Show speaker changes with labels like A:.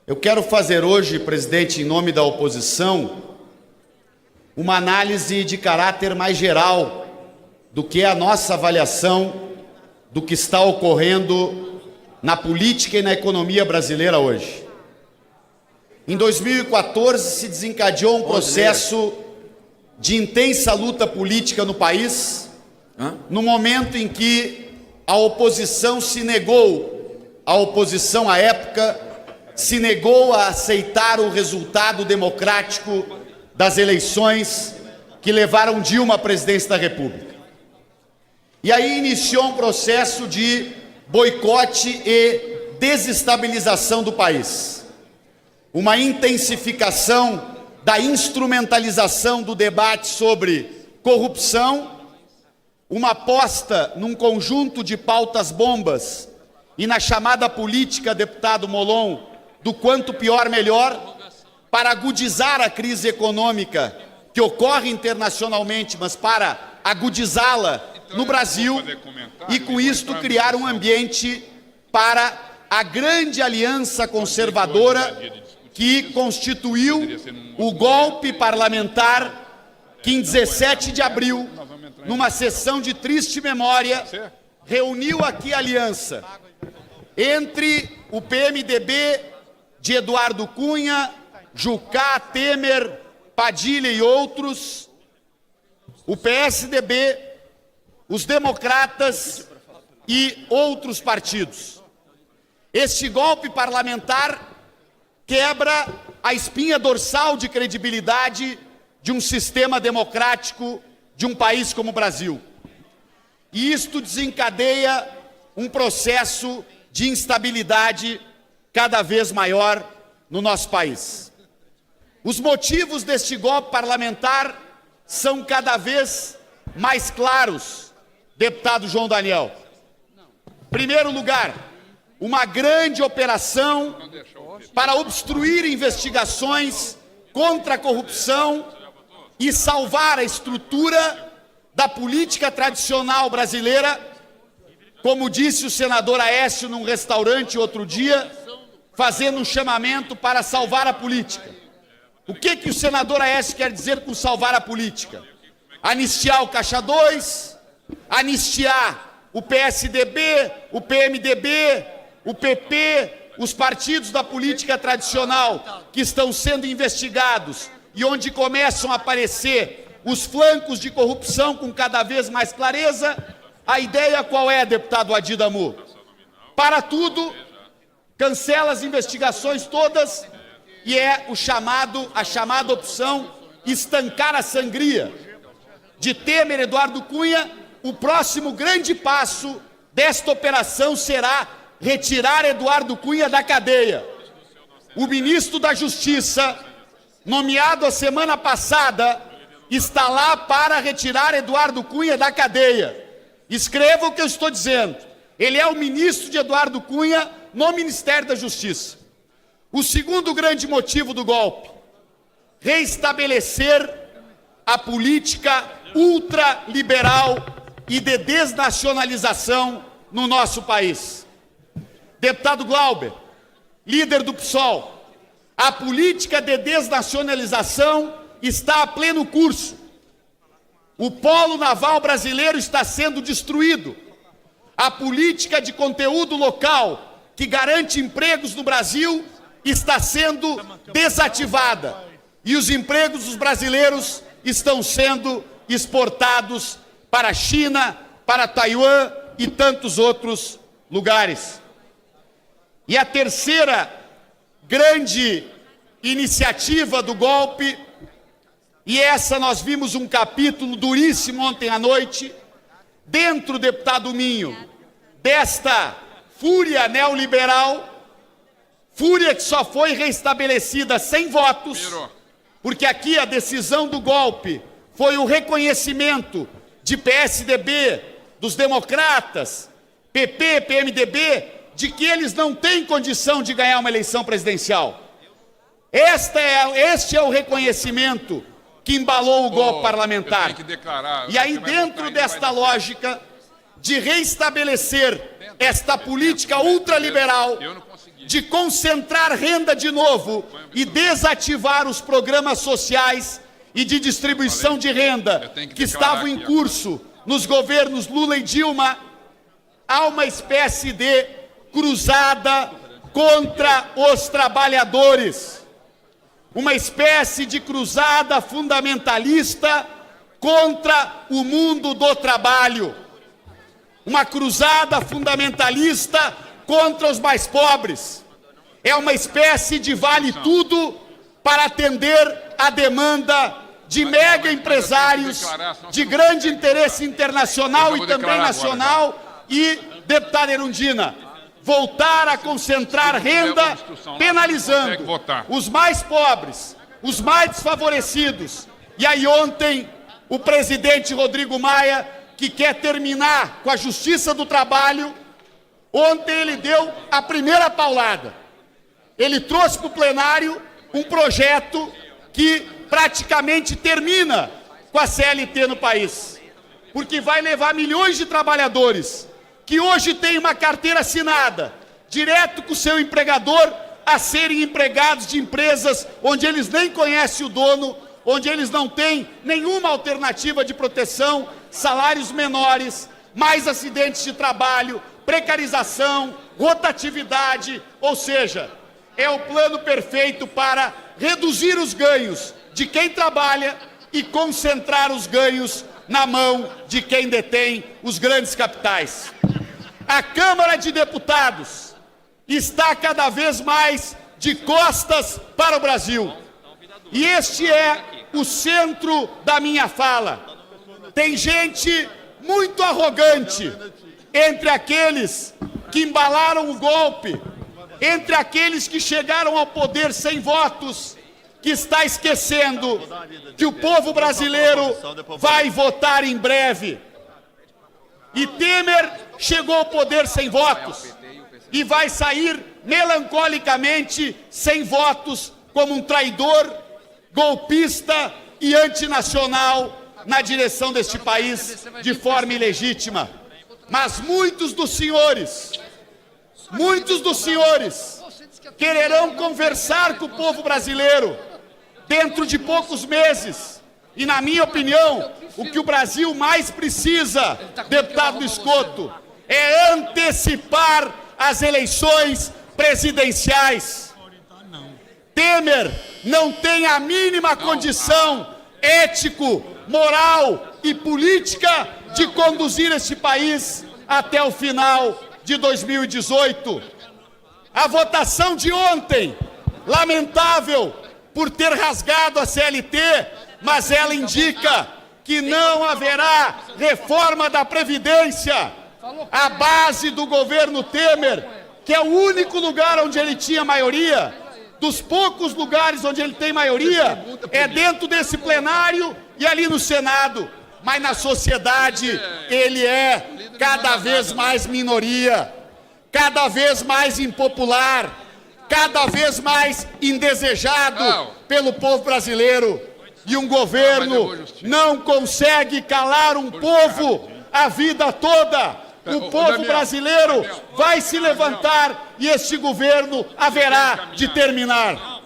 A: Eu quero fazer hoje, presidente, em nome da oposição, uma análise de caráter mais geral do que é a nossa avaliação do que está ocorrendo na política e na economia brasileira hoje. Em 2014 se desencadeou um processo de intensa luta política no país, no momento em que a oposição se negou, a oposição à época se negou a aceitar o resultado democrático das eleições que levaram Dilma à presidência da República. E aí iniciou um processo de boicote e desestabilização do país. Uma intensificação da instrumentalização do debate sobre corrupção, uma aposta num conjunto de pautas bombas e na chamada política, deputado Molon, do quanto pior melhor, para agudizar a crise econômica que ocorre internacionalmente, mas para agudizá-la no Brasil e com isto criar um ambiente para a grande aliança conservadora que constituiu o golpe parlamentar que em 17 de abril, numa sessão de triste memória, reuniu aqui a aliança entre o PMDB de Eduardo Cunha, Jucá, Temer, Padilha e outros, o PSDB, os democratas e outros partidos. Este golpe parlamentar quebra a espinha dorsal de credibilidade de um sistema democrático de um país como o Brasil. E isto desencadeia um processo de instabilidade cada vez maior no nosso país. Os motivos deste golpe parlamentar são cada vez mais claros, deputado João Daniel. Em primeiro lugar, uma grande operação para obstruir investigações contra a corrupção e salvar a estrutura da política tradicional brasileira, como disse o senador Aécio num restaurante outro dia, fazendo um chamamento para salvar a política. O que o senador Aécio quer dizer com salvar a política? Anistiar o Caixa 2, anistiar o PSDB, o PMDB, o PP, os partidos da política tradicional que estão sendo investigados e onde começam a aparecer os flancos de corrupção com cada vez mais clareza. A ideia qual é, deputado Adidamu? Para tudo, cancela as investigações todas e é a chamada opção estancar a sangria. De Temer, Eduardo Cunha, o próximo grande passo desta operação será retirar Eduardo Cunha da cadeia. O ministro da Justiça, nomeado a semana passada, está lá para retirar Eduardo Cunha da cadeia. Escreva o que eu estou dizendo. Ele é o ministro de Eduardo Cunha no Ministério da Justiça. O segundo grande motivo do golpe: reestabelecer a política ultraliberal e de desnacionalização no nosso país. Deputado Glauber, líder do PSOL, a política de desnacionalização está a pleno curso. O polo naval brasileiro está sendo destruído. A política de conteúdo local, que garante empregos no Brasil, está sendo desativada. E os empregos dos brasileiros estão sendo exportados para a China, para Taiwan e tantos outros lugares. E a terceira grande iniciativa do golpe, e essa nós vimos um capítulo duríssimo ontem à noite, dentro, deputado Minho, desta fúria neoliberal, fúria que só foi restabelecida sem votos, porque aqui a decisão do golpe foi o reconhecimento de PSDB, dos democratas, PP, PMDB, de que eles não têm condição de ganhar uma eleição presidencial. Este é o reconhecimento que embalou o golpe parlamentar. E aí, dentro desta lógica de reestabelecer esta política ultraliberal, de concentrar renda de novo e desativar os programas sociais e de distribuição de renda que estavam em curso nos governos Lula e Dilma, há uma espécie de cruzada contra os trabalhadores, uma espécie de cruzada fundamentalista contra o mundo do trabalho, uma cruzada fundamentalista contra os mais pobres. É uma espécie de vale-tudo para atender a demanda de mega empresários, de grande interesse internacional e também nacional. E, deputada Erundina, voltar a concentrar renda penalizando os mais pobres, os mais desfavorecidos. E aí ontem o presidente Rodrigo Maia, que quer terminar com a Justiça do Trabalho, ontem ele deu a primeira paulada. Ele trouxe para o plenário um projeto que praticamente termina com a CLT no país, porque vai levar milhões de trabalhadores que hoje têm uma carteira assinada, direto com o seu empregador, a serem empregados de empresas onde eles nem conhecem o dono, onde eles não têm nenhuma alternativa de proteção, salários menores, mais acidentes de trabalho, precarização, rotatividade, ou seja, é o plano perfeito para reduzir os ganhos de quem trabalha e concentrar os ganhos na mão de quem detém os grandes capitais. A Câmara de Deputados está cada vez mais de costas para o Brasil. E este é o centro da minha fala. Tem gente muito arrogante entre aqueles que embalaram o golpe, entre aqueles que chegaram ao poder sem votos, que está esquecendo que o povo brasileiro vai votar em breve. E Temer chegou ao poder sem votos e vai sair melancolicamente sem votos como um traidor, golpista e antinacional na direção deste país de forma ilegítima. Mas muitos dos senhores quererão conversar com o povo brasileiro dentro de poucos meses. E, na minha opinião, o que o Brasil mais precisa, deputado Escoto, é antecipar as eleições presidenciais. Temer não tem a mínima condição ético, moral e política de conduzir este país até o final de 2018. A votação de ontem, lamentável por ter rasgado a CLT, mas ela indica que não haverá reforma da Previdência. A base do governo Temer, que é o único lugar onde ele tinha maioria, dos poucos lugares onde ele tem maioria, é dentro desse plenário e ali no Senado. Mas na sociedade ele é cada vez mais minoria, cada vez mais impopular, cada vez mais indesejado pelo povo brasileiro. E um governo não consegue calar um povo a vida toda. O povo brasileiro vai se levantar e este governo haverá de terminar.